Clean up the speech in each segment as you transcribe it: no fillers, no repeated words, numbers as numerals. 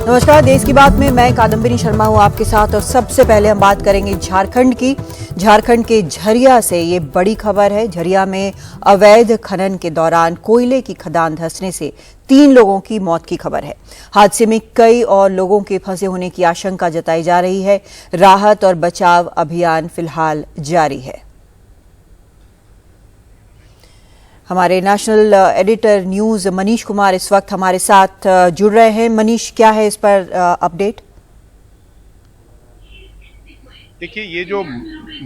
नमस्कार, देश की बात में मैं कादम्बिनी शर्मा हूं आपके साथ। और सबसे पहले हम बात करेंगे झारखंड की। झारखंड के झरिया से ये बड़ी खबर है। झरिया में अवैध खनन के दौरान कोयले की खदान धंसने से 3 लोगों की मौत की खबर है। हादसे में कई और लोगों के फंसे होने की आशंका जताई जा रही है। राहत और बचाव अभियान फिलहाल जारी है। हमारे national editor news Manish Kumar इस वक्त हमारे साथ जुड़ रहे हैं। मनीष, क्या है इस पर अपडेट? देखिए, ये जो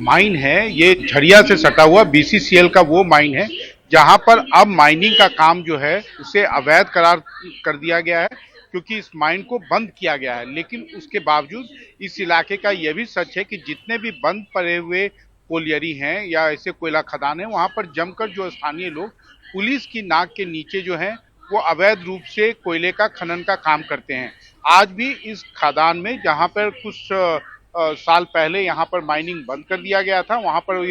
माइन है ये झरिया से सटा हुआ बीसीसीएल का वो माइन है जहां पर अब माइनिंग का काम जो है उसे अवैध करार कर दिया गया है, क्योंकि इस माइन को बंद किया गया है। लेकिन उसके बावजूद इस इलाके का यह भी सच है कि जितने भी बंद पड़े हुए कोलियरी हैं या ऐसे कोयला खदान है, वहां पर जमकर जो स्थानीय लोग पुलिस की नाक के नीचे जो है वो अवैध रूप से कोयले का खनन का काम करते हैं। आज भी इस खदान में जहां पर कुछ साल पहले यहाँ पर माइनिंग बंद कर दिया गया था, वहां पर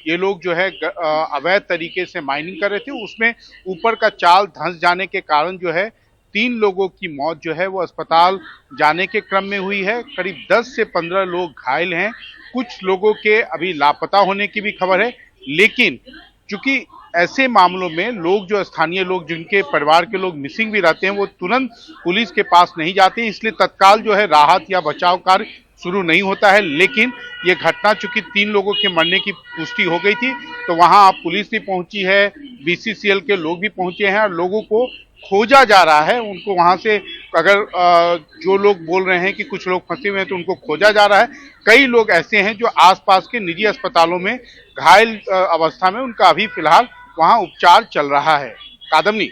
ये लोग जो है अवैध तरीके से माइनिंग कर रहे थे। उसमें ऊपर का चाल धंस जाने के कारण जो है 3 लोगों की मौत जो है वो अस्पताल जाने के क्रम में हुई है। करीब 10 से 15 लोग घायल हैं। कुछ लोगों के अभी लापता होने की भी खबर है। लेकिन चूंकि ऐसे मामलों में लोग जो स्थानीय लोग जिनके परिवार के लोग मिसिंग भी रहते हैं वो तुरंत पुलिस के पास नहीं जाते, इसलिए तत्काल जो है राहत या बचाव कार्य शुरू नहीं होता है। लेकिन ये घटना चूंकि 3 लोगों के मरने की पुष्टि हो गई थी तो वहां अब पुलिस भी पहुंची है, बीसीसीएल के लोग भी पहुंचे हैं और लोगों को खोजा जा रहा है। उनको वहां से अगर जो लोग बोल रहे हैं कि कुछ लोग फंसे हुए हैं तो उनको खोजा जा रहा है। कई लोग ऐसे हैं जो आसपास के निजी अस्पतालों में घायल अवस्था में, उनका अभी फिलहाल वहां उपचार चल रहा है। कादम्बनी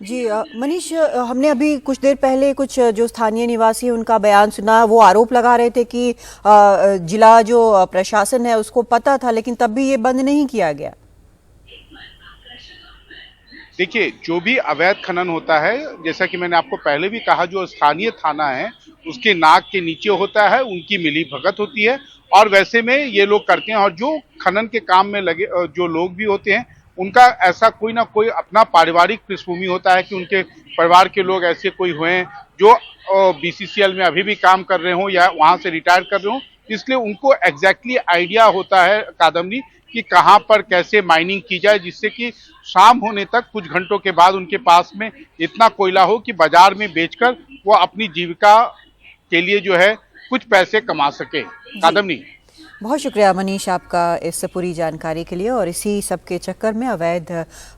जी मनीष, हमने अभी कुछ देर पहले कुछ जो स्थानीय निवासी हैं उनका बयान सुना। वो आरोप लगा रहे थे कि जिला जो प्रशासन है उसको पता था, लेकिन तब भी ये बंद नहीं किया गया। देखिए, जो भी अवैध खनन होता है, जैसा कि मैंने आपको पहले भी कहा, जो स्थानीय थाना है उसके नाक के नीचे होता है, उनकी मिली भगत होती है और वैसे में ये लोग करते हैं। और जो खनन के काम में लगे जो लोग भी होते हैं उनका ऐसा कोई ना कोई अपना पारिवारिक पृष्ठभूमि होता है कि उनके परिवार के लोग ऐसे कोई हुए हैं जो बीसीसीएल में अभी भी काम कर रहे हो या वहां से रिटायर कर रहे हो, इसलिए उनको एग्जैक्टली आइडिया होता है कादम्बनी कि कहां पर कैसे माइनिंग की जाए, जिससे कि शाम होने तक कुछ घंटों के बाद उनके पास में इतना कोयला हो कि बाजार में बेचकर वो अपनी जीविका के लिए जो है कुछ पैसे कमा सके। कादम्बनी, बहुत शुक्रिया मनीष आपका इस पूरी जानकारी के लिए। और इसी सब के चक्कर में, अवैध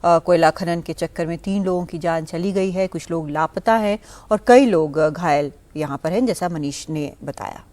कोयला खनन के चक्कर में 3 लोगों की जान चली गई है, कुछ लोग लापता हैं और कई लोग घायल यहाँ पर हैं, जैसा मनीष ने बताया।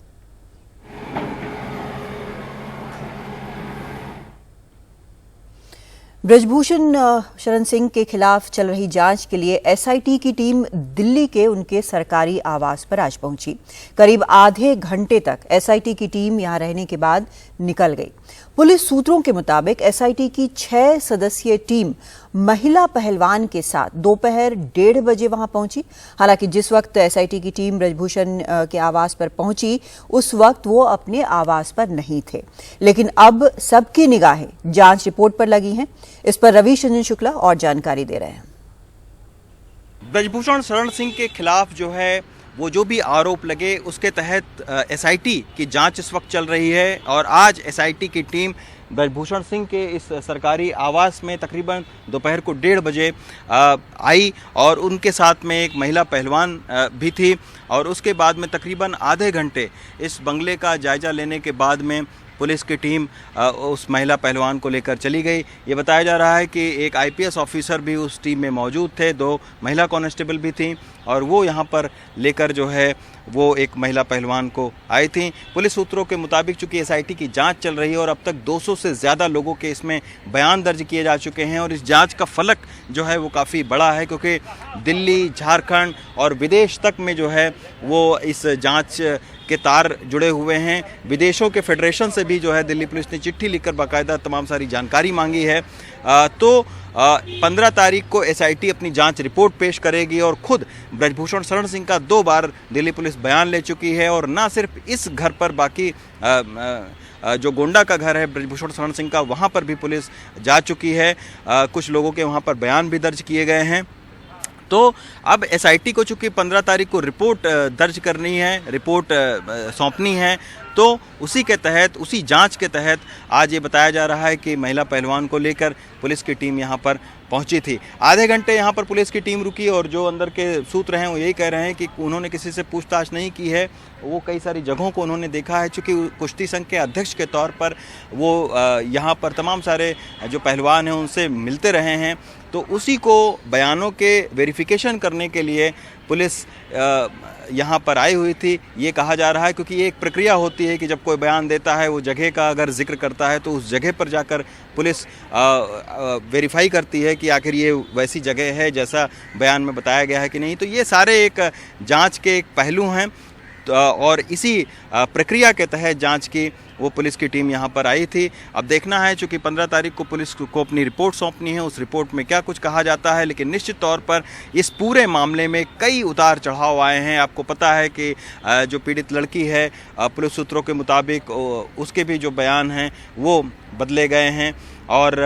ब्रजभूषण शरण सिंह के खिलाफ चल रही जांच के लिए एसआईटी की टीम दिल्ली के उनके सरकारी आवास पर आज पहुंची। करीब आधे घंटे तक एसआईटी की टीम यहां रहने के बाद निकल गई। पुलिस सूत्रों के मुताबिक एसआईटी की 6 सदस्यीय टीम महिला पहलवान के साथ दोपहर 1:30 बजे वहां पहुंची। हालांकि जिस वक्त एसआईटी की टीम ब्रजभूषण के आवास पर पहुंची उस वक्त वो अपने आवास पर नहीं थे, लेकिन अब सबकी निगाहें जांच रिपोर्ट पर लगी हैं। इस पर रवीश रंजन शुक्ला और जानकारी दे रहे हैं। ब्रजभूषण शरण सिंह के खिलाफ जो है वो जो भी आरोप लगे उसके तहत एसआईटी की जांच इस वक्त चल रही है। और आज एसआईटी की टीम ब्रजभूषण सिंह के इस सरकारी आवास में तकरीबन दोपहर को 1:30 बजे आई और उनके साथ में एक महिला पहलवान भी थी। और उसके बाद में तकरीबन आधे घंटे इस बंगले का जायजा लेने के बाद में पुलिस की टीम उस महिला पहलवान को लेकर चली गई। ये बताया जा रहा है कि एक आईपीएस ऑफिसर भी उस टीम में मौजूद थे, 2 महिला कांस्टेबल भी थीं और वो यहाँ पर लेकर जो है वो एक महिला पहलवान को आई थी। पुलिस सूत्रों के मुताबिक चूंकि एसआईटी की जांच चल रही है और अब तक 200 से ज़्यादा लोगों के इसमें बयान दर्ज किए जा चुके हैं और इस जांच का फलक जो है वो काफ़ी बड़ा है, क्योंकि दिल्ली, झारखंड और विदेश तक में जो है वो इस जांच के तार जुड़े हुए हैं। विदेशों के फेडरेशन से भी जो है दिल्ली पुलिस ने चिट्ठी लिखकर बाकायदा तमाम सारी जानकारी मांगी है। तो 15 तारीख को एसआईटी अपनी जांच रिपोर्ट पेश करेगी और खुद ब्रजभूषण शरण सिंह का 2 बार दिल्ली पुलिस बयान ले चुकी है। और ना सिर्फ इस घर पर, बाकी जो गोंडा का घर है ब्रजभूषण शरण सिंह का, वहाँ पर भी पुलिस जा चुकी है। कुछ लोगों के वहाँ पर बयान भी दर्ज किए गए हैं। तो अब एसआईटी को चूंकि 15 तारीख को रिपोर्ट दर्ज करनी है, रिपोर्ट सौंपनी है, तो उसी के तहत, उसी जांच के तहत आज ये बताया जा रहा है कि महिला पहलवान को लेकर पुलिस की टीम यहाँ पर पहुंची थी। आधे घंटे यहाँ पर पुलिस की टीम रुकी और जो अंदर के सूत्र हैं वो यही कह रहे हैं कि उन्होंने किसी से पूछताछ नहीं की है। वो कई सारी जगहों को उन्होंने देखा है, चूँकि कुश्ती संघ के अध्यक्ष के तौर पर वो यहाँ पर तमाम सारे जो पहलवान हैं उनसे मिलते रहे हैं, तो उसी को बयानों के वेरिफिकेशन करने के लिए पुलिस यहाँ पर आई हुई थी। ये कहा जा रहा है क्योंकि ये एक प्रक्रिया होती है कि जब कोई बयान देता है, वो जगह का अगर जिक्र करता है तो उस जगह पर जाकर पुलिस वेरीफाई करती है कि आखिर ये वैसी जगह है जैसा बयान में बताया गया है कि नहीं। तो ये सारे एक जांच के एक पहलू हैं और इसी प्रक्रिया के तहत जांच की वो पुलिस की टीम यहाँ पर आई थी। अब देखना है, चूँकि 15 तारीख को पुलिस को अपनी रिपोर्ट सौंपनी है, उस रिपोर्ट में क्या कुछ कहा जाता है। लेकिन निश्चित तौर पर इस पूरे मामले में कई उतार चढ़ाव आए हैं। आपको पता है कि जो पीड़ित लड़की है, पुलिस सूत्रों के मुताबिक उसके भी जो बयान हैं वो बदले गए हैं और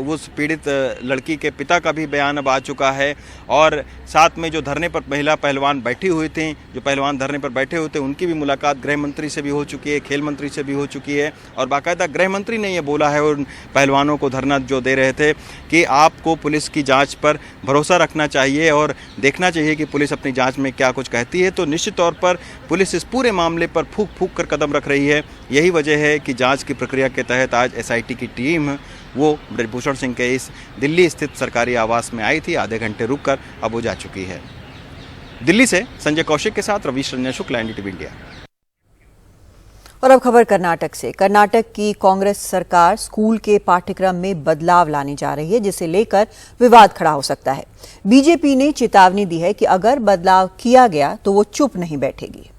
उस पीड़ित लड़की के पिता का भी बयान अब आ चुका है। और साथ में जो धरने पर महिला पहलवान बैठी हुई थी, जो पहलवान धरने पर बैठे हुए थे, उनकी भी मुलाकात गृह मंत्री से भी हो चुकी है, खेल मंत्री से भी हो चुकी है। और बाकायदा गृह मंत्री ने ये बोला है उन पहलवानों को धरना जो दे रहे थे कि आपको पुलिस की जांच पर भरोसा रखना चाहिए और देखना चाहिए कि पुलिस अपनी जांच में क्या कुछ कहती है। तो निश्चित तौर पर पुलिस इस पूरे मामले पर फूंक फूंक कर कदम रख रही है। यही वजह है कि जाँच की प्रक्रिया के तहत आज एसआईटी की टीम वो ब्रजभूषण सिंह के इस दिल्ली स्थित सरकारी आवास में आई थी। आधे घंटे रुककर अब वो जा चुकी है। दिल्ली से संजय कौशिक के साथ रवीश रंजन शुक्ला, एनडीटीवी इंडिया। और अब खबर कर्नाटक से। कर्नाटक की कांग्रेस सरकार स्कूल के पाठ्यक्रम में बदलाव लाने जा रही है, जिसे लेकर विवाद खड़ा हो सकता है। बीजेपी ने चेतावनी दी है कि अगर बदलाव किया गया तो वो चुप नहीं बैठेगी।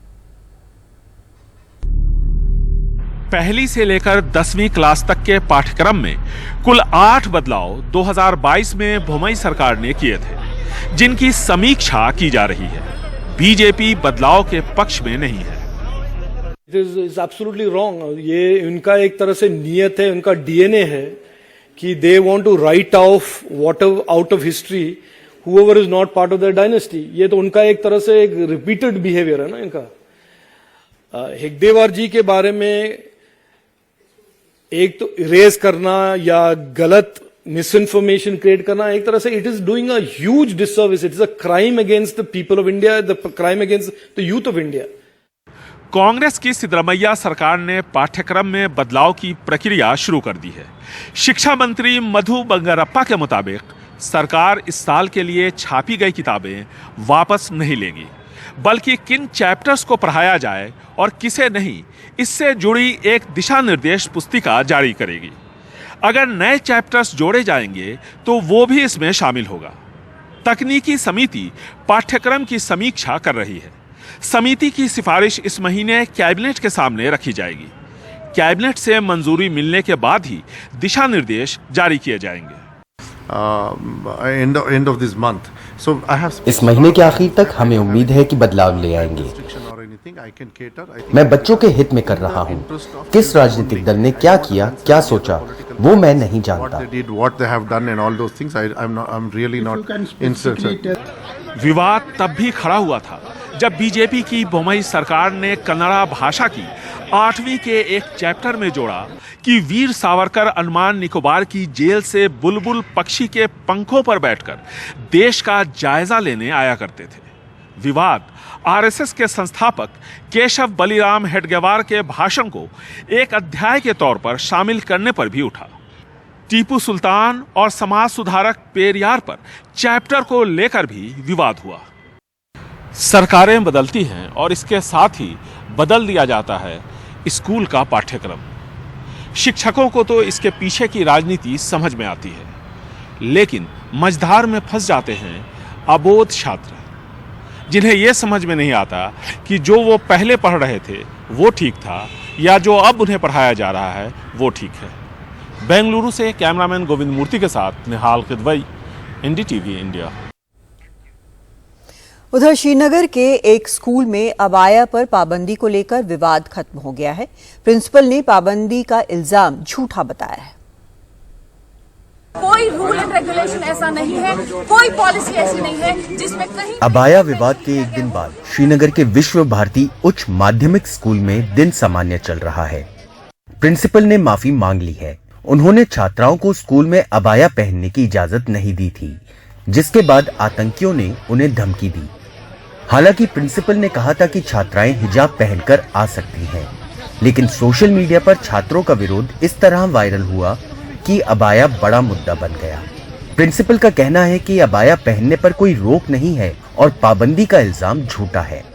पहली से लेकर 10वीं क्लास तक के पाठ्यक्रम में कुल 8 बदलाव 2022 में भुमई सरकार ने किए थे, जिनकी समीक्षा की जा रही है। बीजेपी बदलाव के पक्ष में नहीं है। Is absolutely wrong. ये उनका एक तरह से नियत है, उनका डीएनए है कि they want to write off what out of history however is not part of the dynasty. ये तो उनका एक तरह से एक रिपीटेड बिहेवियर है ना इनका। हेगडेवार जी के बारे में एक तो इरेज करना या गलत मिसइंफॉर्मेशन क्रिएट करना, एक तरह से it is doing a huge disservice. It is a crime against the people of India, the crime against the youth of India. Congress की सिद्धरमैया सरकार ने पाठ्यक्रम में बदलाव की प्रक्रिया शुरू कर दी है। शिक्षा मंत्री मधु बंगारप्पा के मुताबिक सरकार इस साल के लिए छापी गई किताबें वापस नहीं लेगी, बल्कि किन चैप्टर्स को पढ़ाया जाए और किसे नहीं, इससे जुड़ी एक दिशा निर्देश पुस्तिका जारी करेगी। अगर नए चैप्टर्स जोड़े जाएंगे तो वो भी इसमें शामिल होगा। तकनीकी समिति पाठ्यक्रम की समीक्षा कर रही है। समिति की सिफारिश इस महीने कैबिनेट के सामने रखी जाएगी। कैबिनेट से मंजूरी मिलने के बाद ही दिशा निर्देश जारी किए जाएंगे। end of this month. So I have इस महीने के आखिर तक हमें उम्मीद है कि बदलाव ले आएंगे। मैं बच्चों के हित में कर रहा हूँ। किस राजनीतिक दल ने क्या किया, क्या सोचा, वो मैं नहीं जानता। विवाद तब भी खड़ा हुआ था जब बीजेपी की भुमई सरकार ने कन्नड़ा भाषा की 8वीं के एक चैप्टर में जोड़ा कि वीर सावरकर अंडमान निकोबार की जेल से बुलबुल पक्षी के पंखों पर बैठकर देश का जायजा लेने आया करते थे। विवाद आरएसएस के संस्थापक केशव बलिराम हेडगेवार के भाषण को एक अध्याय के तौर पर शामिल करने पर भी उठा। टीपू सुल्तान और समाज सुधारक पेरियार पर चैप्टर को लेकर भी विवाद हुआ। सरकारें बदलती हैं और इसके साथ ही बदल दिया जाता है स्कूल का पाठ्यक्रम। शिक्षकों को तो इसके पीछे की राजनीति समझ में आती है, लेकिन मझधार में फंस जाते हैं अबोध छात्र, जिन्हें यह समझ में नहीं आता कि जो वो पहले पढ़ रहे थे वो ठीक था या जो अब उन्हें पढ़ाया जा रहा है वो ठीक है। बेंगलुरु से कैमरामैन गोविंद मूर्ति के साथ निहाल किदवई, एनडीटीवी इंडिया। उधर श्रीनगर के एक स्कूल में अबाया पर पाबंदी को लेकर विवाद खत्म हो गया है। प्रिंसिपल ने पाबंदी का इल्जाम झूठा बताया है। कोई रूल एंड रेगुलेशन ऐसा नहीं है, कोई पॉलिसी ऐसी नहीं है जिसमें कहीं अबाया विवाद के एक दिन बाद श्रीनगर के विश्व भारती उच्च माध्यमिक स्कूल में दिन सामान्य चल रहा है। प्रिंसिपल ने माफी मांग ली है। उन्होंने छात्राओं को स्कूल में अबाया पहनने की इजाजत नहीं दी थी, जिसके बाद आतंकियों ने उन्हें धमकी दी। हालांकि प्रिंसिपल ने कहा था कि छात्राएं हिजाब पहनकर आ सकती हैं, लेकिन सोशल मीडिया पर छात्रों का विरोध इस तरह वायरल हुआ कि अबाया बड़ा मुद्दा बन गया। प्रिंसिपल का कहना है कि अबाया पहनने पर कोई रोक नहीं है और पाबंदी का इल्जाम झूठा है।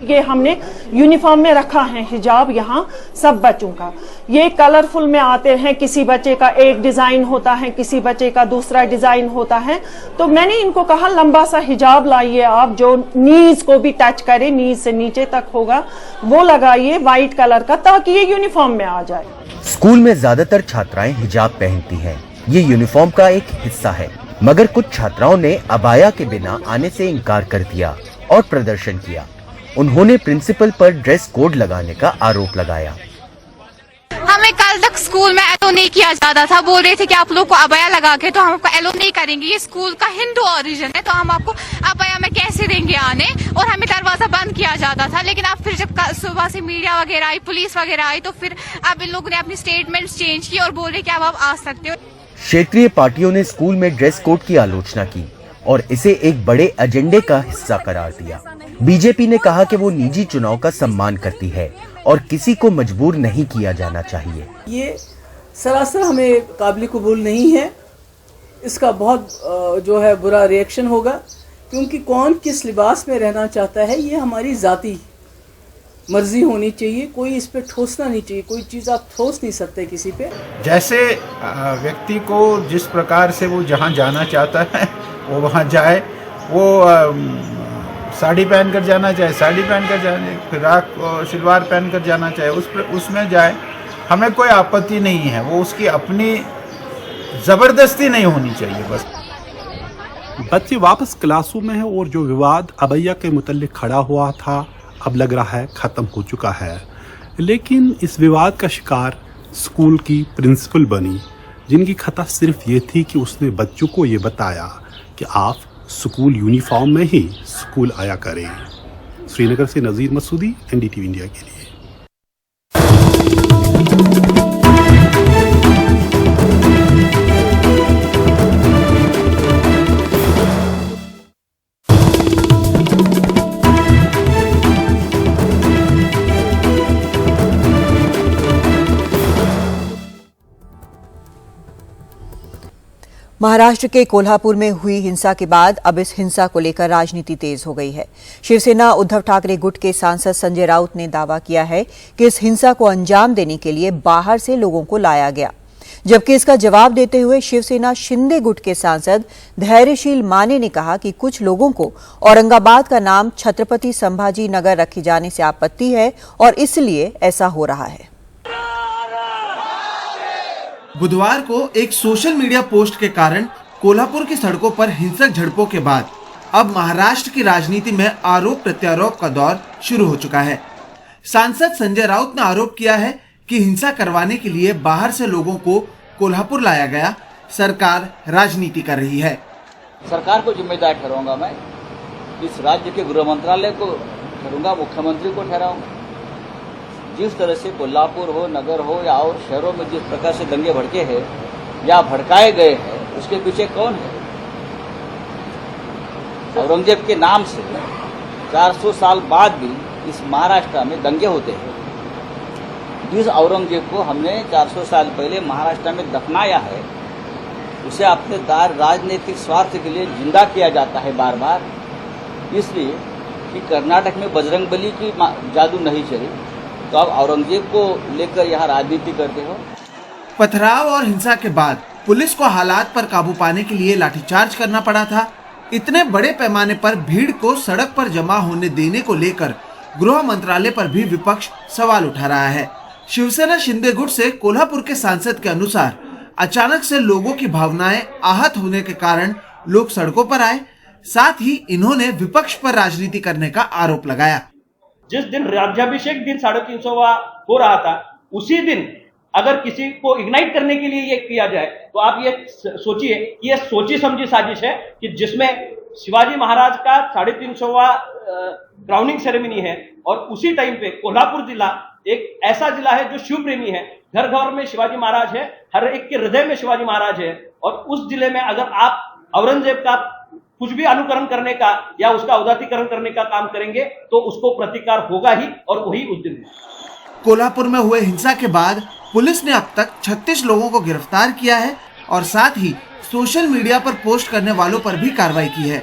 ये हमने यूनिफॉर्म में रखा है हिजाब यहाँ सब बच्चों का। ये कलरफुल में आते हैं, किसी बच्चे का एक डिजाइन होता है, किसी बच्चे का दूसरा डिजाइन होता है। तो मैंने इनको कहा लंबा सा हिजाब लाइए आप, जो नीज को भी टच करे, नीज से नीचे तक होगा, वो लगाइए व्हाइट कलर का, ताकि ये यूनिफॉर्म में आ जाए। स्कूल में ज्यादातर छात्राएं हिजाब पहनती हैं। ये यूनिफॉर्म का एक हिस्सा है, मगर कुछ छात्राओं ने अबाया के बिना आने से इनकार कर दिया और प्रदर्शन किया। उन्होंने प्रिंसिपल पर ड्रेस कोड लगाने का आरोप लगाया। हमें कल तक स्कूल में एलो नहीं किया जाता था, बोल रहे थे कि आप लोग को अबाया लगा के तो हम आपको एलो नहीं करेंगे, ये स्कूल का हिंदू ओरिजिन है तो हम आपको अबाया में कैसे देंगे आने, और हमें दरवाजा बंद किया जाता था। लेकिन अब फिर जब सुबह से मीडिया वगैरह आई, पुलिस वगैरह आई, तो फिर अब इन लोगों ने अपनी स्टेटमेंट्स चेंज की और बोल रहे कि अब आप आ सकते हो। क्षेत्रीय पार्टियों ने स्कूल में ड्रेस कोड की आलोचना की और इसे एक बड़े एजेंडे का हिस्सा करार दिया। बीजेपी ने कहा कि वो निजी चुनाव का सम्मान करती है और किसी को मजबूर नहीं किया जाना चाहिए। ये सरासर हमें काबिल कबूल नहीं है। इसका बहुत जो है बुरा रिएक्शन होगा, क्योंकि कौन किस लिबास में रहना चाहता है ये हमारी ज़ाती मर्जी होनी चाहिए। कोई इस पे ठोसना नहीं चाहिए, कोई चीज़ आप ठोस नहीं सकते किसी पे। जैसे व्यक्ति को जिस प्रकार से वो जहाँ जाना चाहता है वो वहाँ जाए, वो साड़ी पहन कर जाना चाहे साड़ी पहन कर जाए, फिराक शलवार पहन कर जाना चाहे उसमें जाए, हमें कोई आपत्ति नहीं है। वो उसकी अपनी ज़बरदस्ती नहीं होनी चाहिए। बस बच्चे वापस क्लासों में हैं और जो विवाद अबैया के मुतल्लिक खड़ा हुआ था अब लग रहा है ख़त्म हो चुका है। लेकिन इस विवाद का शिकार स्कूल की प्रिंसिपल बनी, जिनकी खता सिर्फ ये थी कि उसने बच्चों को ये बताया कि आप स्कूल यूनिफॉर्म में ही स्कूल आया करें। श्रीनगर से नज़ीर मसूदी, NDTV इंडिया के लिए। महाराष्ट्र के कोल्हापुर में हुई हिंसा के बाद अब इस हिंसा को लेकर राजनीति तेज हो गई है। शिवसेना उद्धव ठाकरे गुट के सांसद संजय राउत ने दावा किया है कि इस हिंसा को अंजाम देने के लिए बाहर से लोगों को लाया गया, जबकि इसका जवाब देते हुए शिवसेना शिंदे गुट के सांसद धैर्यशील माने ने कहा कि कुछ लोगों को औरंगाबाद का नाम छत्रपति संभाजी नगर रखे जाने से आपत्ति है और इसलिए ऐसा हो रहा है। बुधवार को एक सोशल मीडिया पोस्ट के कारण कोल्हापुर की सड़कों पर हिंसक झड़पों के बाद अब महाराष्ट्र की राजनीति में आरोप प्रत्यारोप का दौर शुरू हो चुका है। सांसद संजय राउत ने आरोप किया है कि हिंसा करवाने के लिए बाहर से लोगों को कोल्हापुर लाया गया, सरकार राजनीति कर रही है। सरकार को जिम्मेदार ठहराऊंगा मैं, इस राज्य के गृह मंत्रालय को ठहराऊंगा, मुख्यमंत्री को ठहराऊंगा। जिस तरह से कोल्हापुर हो, नगर हो या और शहरों में जिस प्रकार से दंगे भड़के हैं या भड़काए गए हैं, उसके पीछे कौन है? औरंगजेब के नाम से 400 साल बाद भी इस महाराष्ट्र में दंगे होते हैं। जिस औरंगजेब को हमने 400 साल पहले महाराष्ट्र में दफनाया है, उसे अपने राजनीतिक स्वार्थ के लिए जिंदा किया जाता है बार बार, इसलिए कि कर्नाटक में बजरंगबली की जादू नहीं चली, तो आप औरंगजेब को लेकर यहाँ राजनीति करते हो। पथराव और हिंसा के बाद पुलिस को हालात पर काबू पाने के लिए लाठीचार्ज करना पड़ा था। इतने बड़े पैमाने पर भीड़ को सड़क पर जमा होने देने को लेकर गृह मंत्रालय पर भी विपक्ष सवाल उठा रहा है। शिवसेना शिंदे गुट से कोल्हापुर के सांसद के अनुसार अचानक से लोगों की भावनाएं आहत होने के कारण लोग सड़कों पर आए। साथ ही इन्होंने विपक्ष पर राजनीति करने का आरोप लगाया। जिस दिन राज्याभिषेक दिन 350वां हो रहा था, उसी दिन अगर किसी को इग्नाइट करने के लिए ये किया जाए तो आप ये सोचिए कि ये सोची समझी साजिश है कि जिसमें शिवाजी महाराज का 350वां क्राउनिंग सेरेमनी है और उसी टाइम पे कोल्हापुर जिला एक ऐसा जिला है जो शिव प्रेमी है, घर घर में शिवाजी महाराज है, हर एक के हृदय में शिवाजी महाराज है। और उस जिले में अगर आप औरंगजेब का कुछ भी अनुकरण करने का या उसका उदात्तीकरण करने का काम करेंगे तो उसको प्रतिकार होगा ही, और वही उस दिन है। कोल्हापुर में हुए हिंसा के बाद पुलिस ने अब तक 36 लोगों को गिरफ्तार किया है और साथ ही सोशल मीडिया पर पोस्ट करने वालों पर भी कार्रवाई की है।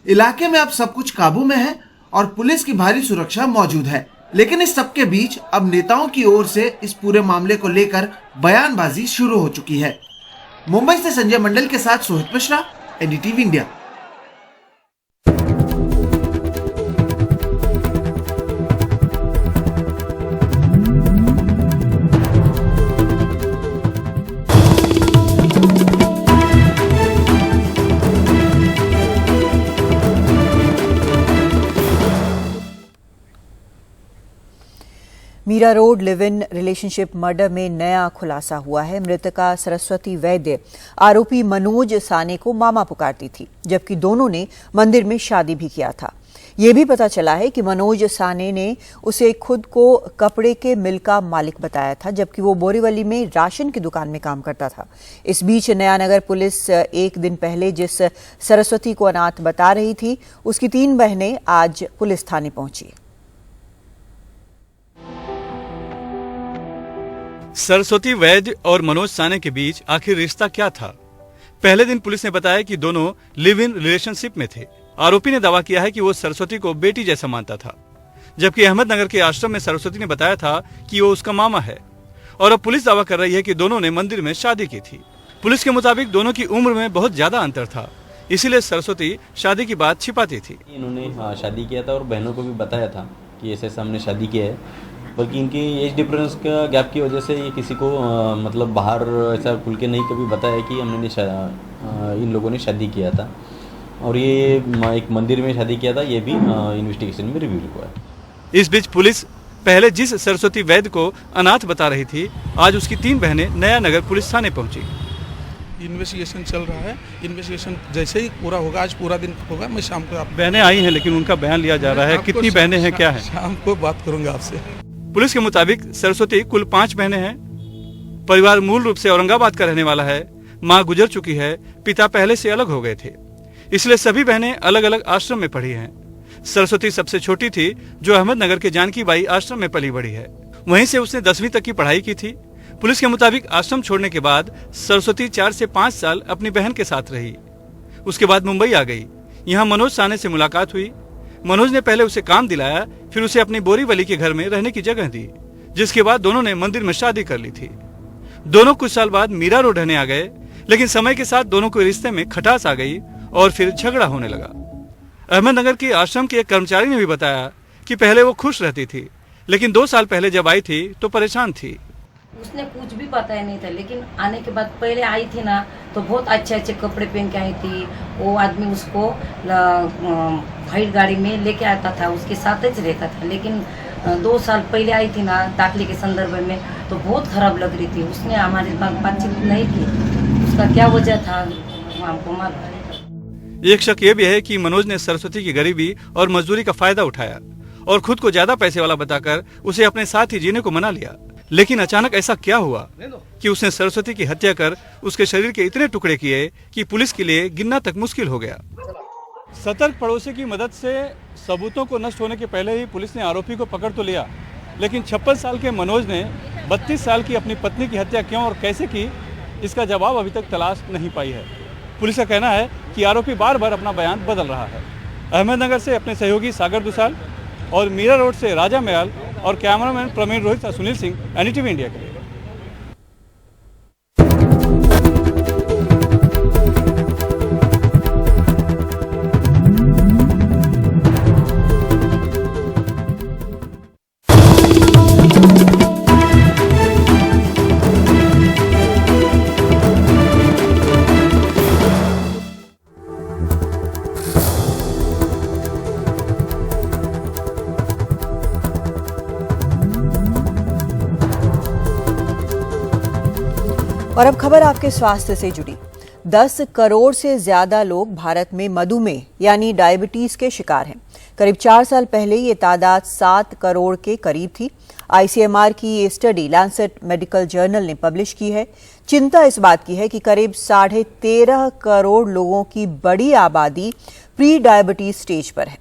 इलाके में अब सब कुछ काबू में है और पुलिस की भारी सुरक्षा मौजूद है, लेकिन इस सब के बीच अब नेताओं की ओर से इस पूरे मामले को लेकर बयानबाजी शुरू हो चुकी है। मुंबई से संजय मंडल के साथ Sohit Mishra, NDTV India. Mira road live in relationship murder में नया खुलासा हुआ है। मृतका सरस्वती वैद्य आरोपी मनोज साने को मामा पुकारती थी, जबकि दोनों ने मंदिर में शादी भी किया था। ये भी पता चला है कि मनोज साने ने उसे खुद को कपड़े के मिल का मालिक बताया था, जबकि वो बोरीवली में राशन की दुकान में काम करता था। इस बीच नयानगर पुलिस एक दिन पहले जिस सरस्वती को अनाथ बता रही थी, उसकी 3 बहनें आज पुलिस थाने पहुंची। सरस्वती वैद्य और मनोज साने के बीच आखिर रिश्ता क्या था? पहले दिन पुलिस ने बताया कि दोनों लिव इन रिलेशनशिप में थे। आरोपी ने दावा किया है कि वो सरस्वती को बेटी जैसा मानता था, जबकि अहमदनगर के आश्रम में सरस्वती ने बताया था कि वो उसका मामा है। और अब पुलिस दावा कर रही है कि दोनों ने मंदिर में शादी की थी। पुलिस के मुताबिक दोनों की उम्र में बहुत ज्यादा अंतर था, इसीलिए सरस्वती शादी की बात छिपाती थी। इन्होंने शादी किया था और बहनों को भी बताया था कि ऐसे हमने शादी किया है, बल्कि इनकी एज डिफरेंस का गैप की वजह से ये किसी को मतलब बाहर ऐसा खुल के नहीं कभी बताया कि हमने इन लोगों ने शादी किया था। और ये एक मंदिर में शादी किया था, ये भी इन्वेस्टिगेशन में रिव्यू हुआ है। इस बीच पुलिस पहले जिस सरस्वती वैद्य को अनाथ बता रही थी, आज उसकी 3 बहनें नया नगर पुलिस थाने पहुंची। इन्वेस्टिगेशन चल रहा है, इन्वेस्टिगेशन जैसे ही पूरा होगा, आज पूरा दिन होगा, मैं शाम को आप बहनें आई हैं लेकिन उनका बयान लिया जा रहा है। कितनी बहनें हैं, क्या है? शाम को बात करूंगा आपसे। पुलिस के मुताबिक सरस्वती कुल 5 बहनें हैं। परिवार मूल रूप से औरंगाबाद का रहने वाला है। मां गुजर चुकी है, पिता पहले से अलग हो गए थे, इसलिए सभी बहनें अलग अलग आश्रम में पढ़ी हैं। सरस्वती सबसे छोटी थी, जो अहमदनगर के जानकी बाई आश्रम में पली बड़ी है। वहीं से उसने 10वीं तक की पढ़ाई की थी। पुलिस के मुताबिक आश्रम छोड़ने के बाद सरस्वती 4 से 5 साल अपनी बहन के साथ रही। उसके बाद मुंबई आ गई। यहाँ मनोज साने से मुलाकात हुई। मनोज ने पहले उसे काम दिलाया, फिर उसे अपनी बोरीवली के घर में रहने की जगह दी, जिसके बाद दोनों ने मंदिर में शादी कर ली थी। दोनों कुछ साल बाद मीरा रोड रहने आ गए, लेकिन समय के साथ दोनों के रिश्ते में खटास आ गई और फिर झगड़ा होने लगा। अहमदनगर के आश्रम के एक कर्मचारी ने भी बताया कि पहले वो खुश रहती थी, लेकिन 2 साल पहले जब आई थी तो परेशान थी। उसने कुछ भी पता ही नहीं था, लेकिन आने के बाद पहले आई थी ना तो बहुत अच्छे अच्छे कपड़े पहन के आई थी। वो आदमी उसको वाइट गाड़ी में लेके आता था, उसके साथ ही रहता था। लेकिन 2 साल पहले आई थी ना दाखिले के संदर्भ में, तो बहुत खराब लग रही थी। उसने हमारे पास बातचीत नहीं की, उसका क्या वजह था हमको मालूम। एक शक ये भी है कि मनोज ने सरस्वती की गरीबी और मजदूरी का फायदा उठाया और खुद को ज्यादा पैसे वाला बताकर उसे अपने साथ ही जीने को मना लिया। लेकिन अचानक ऐसा क्या हुआ कि उसने सरस्वती की हत्या कर उसके शरीर के इतने टुकड़े किए कि पुलिस के लिए गिनना तक मुश्किल हो गया। सतर्क पड़ोसी की मदद से सबूतों को नष्ट होने के पहले ही पुलिस ने आरोपी को पकड़ तो लिया, लेकिन 56 साल के मनोज ने 32 साल की अपनी पत्नी की हत्या क्यों और कैसे की, इसका जवाब अभी तक तलाश नहीं पाई है। पुलिस का कहना है कि आरोपी बार बार अपना बयान बदल रहा है। अहमदनगर से अपने सहयोगी सागर दुसाल और मीरा रोड से राजा मयाल और cameraman Praveen Rohit Sunil Singh, NDTV India के लिए। और अब खबर आपके स्वास्थ्य से जुड़ी। 10 करोड़ से ज्यादा लोग भारत में मधुमेह यानी डायबिटीज के शिकार हैं। करीब 4 साल पहले ये तादाद 7 करोड़ के करीब थी। आईसीएमआर की ये स्टडी लैंसेट मेडिकल जर्नल ने पब्लिश की है। चिंता इस बात की है कि करीब 13.5 करोड़ लोगों की बड़ी आबादी प्री डायबिटीज स्टेज पर है।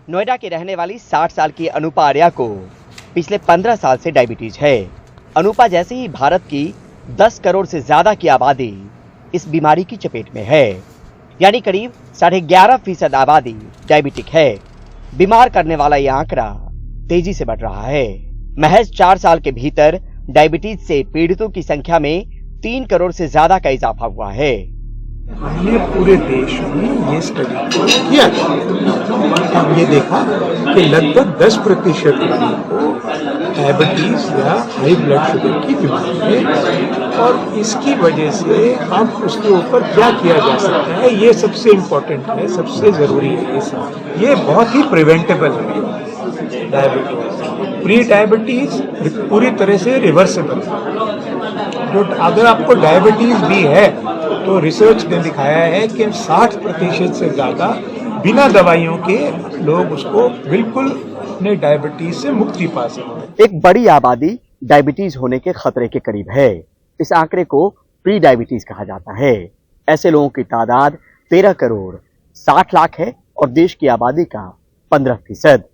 नोएडा के रहने वाली 60 साल की अनुपा आर्या को पिछले 15 साल से डायबिटीज है। अनुपा जैसे ही भारत की 10 करोड़ से ज्यादा की आबादी इस बीमारी की चपेट में है, यानी करीब 11.5% आबादी डायबिटिक है। बीमार करने वाला यह आंकड़ा तेजी से बढ़ रहा है। महज 4 साल के भीतर डायबिटीज से पीड़ितों की संख्या में 3 करोड़ से ज्यादा का इजाफा हुआ है। हमने पूरे देश में ये स्टडी किया, हमने देखा कि लगभग 10% लोगों को डायबिटीज या हाई ब्लड शुगर की बीमारी है, और इसकी वजह से अब उसके ऊपर क्या किया जा सकता है, ये सबसे इम्पोर्टेंट है, सबसे ज़रूरी है। ये बहुत ही प्रिवेंटेबल है। डायबिटीज, प्री डायबिटीज पूरी तरह से रिवर्सेबल है। तो अगर आपको डायबिटीज भी है तो रिसर्च ने दिखाया है कि 60% से ज़्यादा बिना दवाइयों के लोग उसको बिल्कुल अपने डायबिटीज से मुक्ति पा सकते हैं। एक बड़ी आबादी डायबिटीज होने के खतरे के करीब है। इस आंकड़े को प्री डायबिटीज कहा जाता है। ऐसे लोगों की तादाद 13 करोड़ 60 लाख है और देश की आबादी का 15%।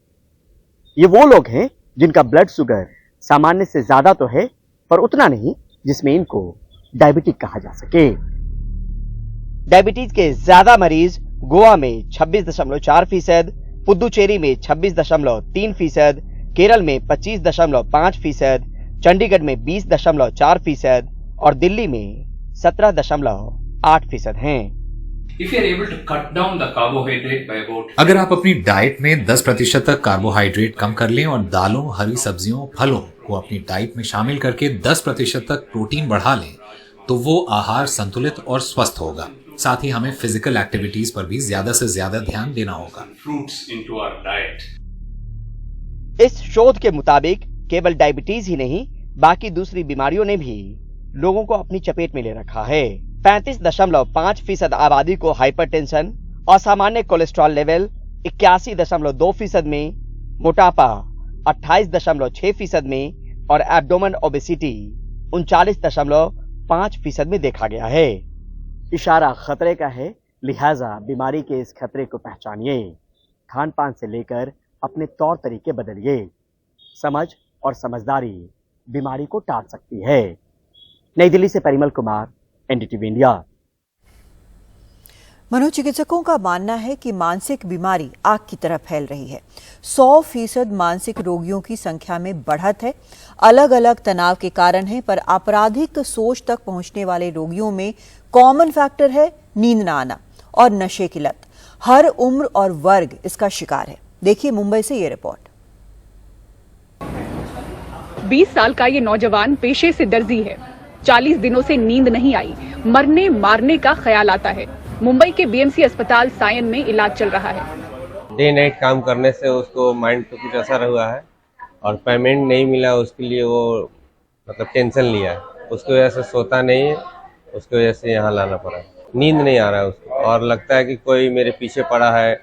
ये वो लोग हैं जिनका ब्लड शुगर सामान्य से ज्यादा तो है, पर उतना नहीं जिसमें इनको डायबिटिक कहा जा सके। डायबिटीज के ज्यादा मरीज गोवा में 26.4%, पुदुचेरी में 26.3%, केरल में 25.5%, चंडीगढ़ में 20.4% और दिल्ली में 17.8% हैं। अगर आप अपनी डाइट में 10% तक कार्बोहाइड्रेट कम कर लें और दालों, हरी सब्जियों, फलों को अपनी डाइट में शामिल करके 10% तक प्रोटीन बढ़ा लें, तो वो आहार संतुलित और स्वस्थ होगा। साथ ही हमें फिजिकल एक्टिविटीज पर भी ज्यादा से ज्यादा ध्यान देना होगा। इस शोध के मुताबिक केवल डायबिटीज ही नहीं, बाकी दूसरी बीमारियों ने भी लोगों को अपनी चपेट में ले रखा है। 35.5% आबादी को हाइपरटेंशन, असामान्य कोलेस्ट्रॉल लेवल 81.2% में, मोटापा 28.6% में और एब्डोमेन ओबेसिटी 39.5% में देखा गया है। इशारा खतरे का है, लिहाजा बीमारी के इस खतरे को पहचानिए। खान पान से लेकर अपने तौर तरीके बदलिए। समझ और समझदारी बीमारी को टाल सकती है। नई दिल्ली से परिमल कुमार, एनडीटीवी इंडिया। मनोचिकित्सकों का मानना है कि मानसिक बीमारी आग की तरह फैल रही है। 100% मानसिक रोगियों की संख्या में बढ़त है। अलग अलग तनाव के कारण है, पर आपराधिक सोच तक पहुंचने वाले रोगियों में कॉमन फैक्टर है नींद न आना और नशे की लत। हर उम्र और वर्ग इसका शिकार है। देखिए मुंबई से ये रिपोर्ट। 20 साल का ये नौजवान पेशे से दर्जी है। 40 दिनों से नींद नहीं आई, मरने मारने का ख्याल आता है। मुंबई के बीएमसी अस्पताल सायन में इलाज चल रहा है। डे नाइट काम करने से उसको माइंड पे कुछ असर हुआ है और पेमेंट नहीं मिला, उसके लिए वो मतलब टेंशन लिया है। उसकी वजह से सोता नहीं है, उसकी वजह से यहाँ लाना पड़ा। नींद नहीं आ रहा है उसको और लगता है कि कोई मेरे पीछे पड़ा है,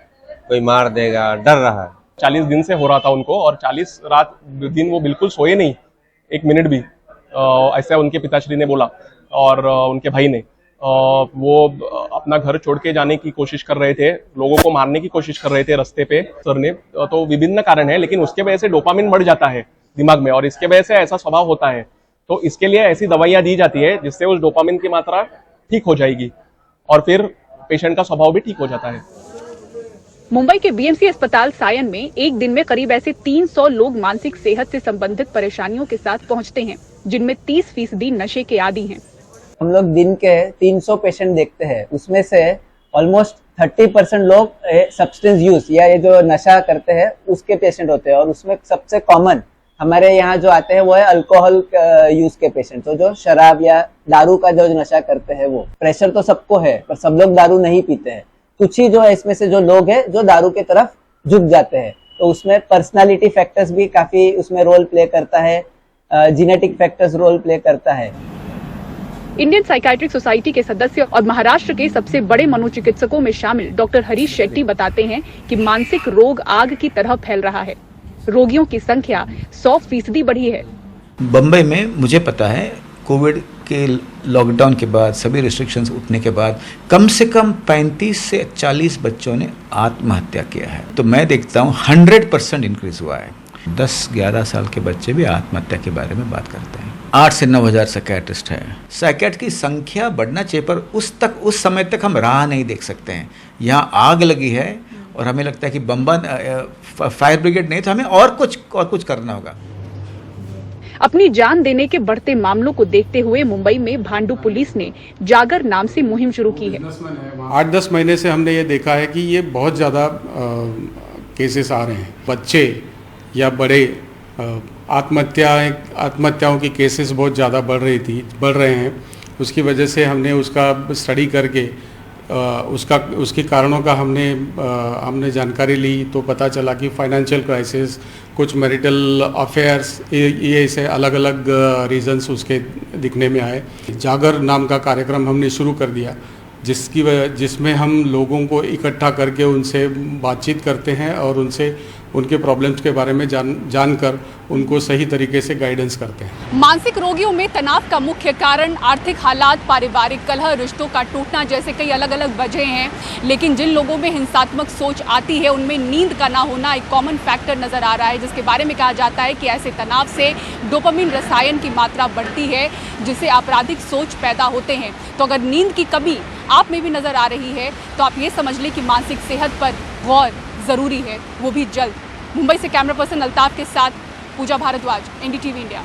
कोई मार देगा, डर रहा है। 40 दिन से हो रहा था उनको और 40 रात दिन वो बिल्कुल सोए नहीं, एक मिनट भी। ऐसा उनके पिताश्री ने बोला और उनके भाई ने। वो अपना घर छोड़ के जाने की कोशिश कर रहे थे, लोगों को मारने की कोशिश कर रहे थे रास्ते पे सर ने। तो विभिन्न कारण है, लेकिन उसके वजह से डोपामिन बढ़ जाता है दिमाग में और इसके वजह से ऐसा स्वभाव होता है। तो इसके लिए ऐसी दवाइयां दी जाती है जिससे उस डोपामिन की मात्रा ठीक हो जाएगी और फिर पेशेंट का स्वभाव भी ठीक हो जाता है। मुंबई के बीएमसी अस्पताल सायन में एक दिन में करीब ऐसे 300 लोग मानसिक सेहत से संबंधित परेशानियों के साथ पहुंचते हैं, जिनमें 30% नशे के आदी हैं। हम लोग दिन के 300 पेशेंट देखते हैं, उसमें से ऑलमोस्ट 30% लोग सब्सटेंस यूज या ये जो नशा करते हैं उसके पेशेंट होते हैं। और उसमें सबसे कॉमन हमारे यहाँ जो आते हैं वो है अल्कोहल यूज के पेशेंट। तो जो शराब या दारू का जो नशा करते हैं वो। प्रेशर तो सबको है, पर सब लोग दारू नहीं पीते हैं। कुछ ही जो है इसमें से जो लोग हैं जो दारू की तरफ झुक जाते हैं। तो उसमें पर्सनालिटी फैक्टर्स भी काफी उसमें रोल प्ले करता है। जेनेटिक फैक्टर्स रोल प्ले करता है। इंडियन साइकाइट्रिक सोसाइटी के सदस्य और महाराष्ट्र के सबसे बड़े मनोचिकित्सकों में शामिल डॉक्टर हरीश शेट्टी बताते हैं कि मानसिक रोग आग की तरह फैल रहा है। रोगियों की संख्या 100% बढ़ी है। बम्बई में मुझे पता है कोविड के लॉकडाउन के बाद, सभी रिस्ट्रिक्शंस उठने के बाद कम से कम 35 से 40 बच्चों ने आत्महत्या किया है। तो मैं देखता हूँ 100% इंक्रीज हुआ है। 10-11 साल के बच्चे भी आत्महत्या के बारे में बात करते हैं। 8 से 9 हज़ार साइकियाट्रिस्ट है। साइकियाट्रिस्ट की संख्या बढ़ना चाहिए, पर उस समय तक हम राह नहीं देख सकते हैं। यहाँ आग लगी है और हमें लगता है कि बम्बा फायर ब्रिगेड नहीं, तो हमें और कुछ करना होगा। अपनी जान देने के बढ़ते मामलों को देखते हुए मुंबई में भांडू पुलिस ने जागर नाम से मुहिम शुरू की है। 8-10 महीने से हमने ये देखा है कि ये बहुत ज़्यादा केसेस आ रहे हैं। बच्चे या बड़े आत्महत्याओं की केसेस बहुत ज़्यादा बढ़ रहे हैं। उसकी वजह से हमने उसका स्टडी करके उसके कारणों का हमने जानकारी ली, तो पता चला कि फाइनेंशियल क्राइसिस, कुछ मैरिटल अफेयर्स, ये ऐसे अलग अलग रीजंस उसके दिखने में आए। जागर नाम का कार्यक्रम हमने शुरू कर दिया, जिसमें हम लोगों को इकट्ठा करके उनसे बातचीत करते हैं और उनके प्रॉब्लम्स के बारे में जानकर उनको सही तरीके से गाइडेंस करते हैं। मानसिक रोगियों में तनाव का मुख्य कारण आर्थिक हालात, पारिवारिक कलह, रिश्तों का टूटना जैसे कई अलग अलग वजह हैं। लेकिन जिन लोगों में हिंसात्मक सोच आती है उनमें नींद का ना होना एक कॉमन फैक्टर नजर आ रहा है, जिसके बारे में कहा जाता है कि ऐसे तनाव से डोपामिन रसायन की मात्रा बढ़ती है, जिससे आपराधिक सोच पैदा होते हैं। तो अगर नींद की कमी आप में भी नजर आ रही है तो आप ये समझ लें कि मानसिक सेहत पर गौर जरूरी है, वो भी जल्द। मुंबई से कैमरा पर्सन अल्ताफ के साथ पूजा भारद्वाज, NDTV इंडिया।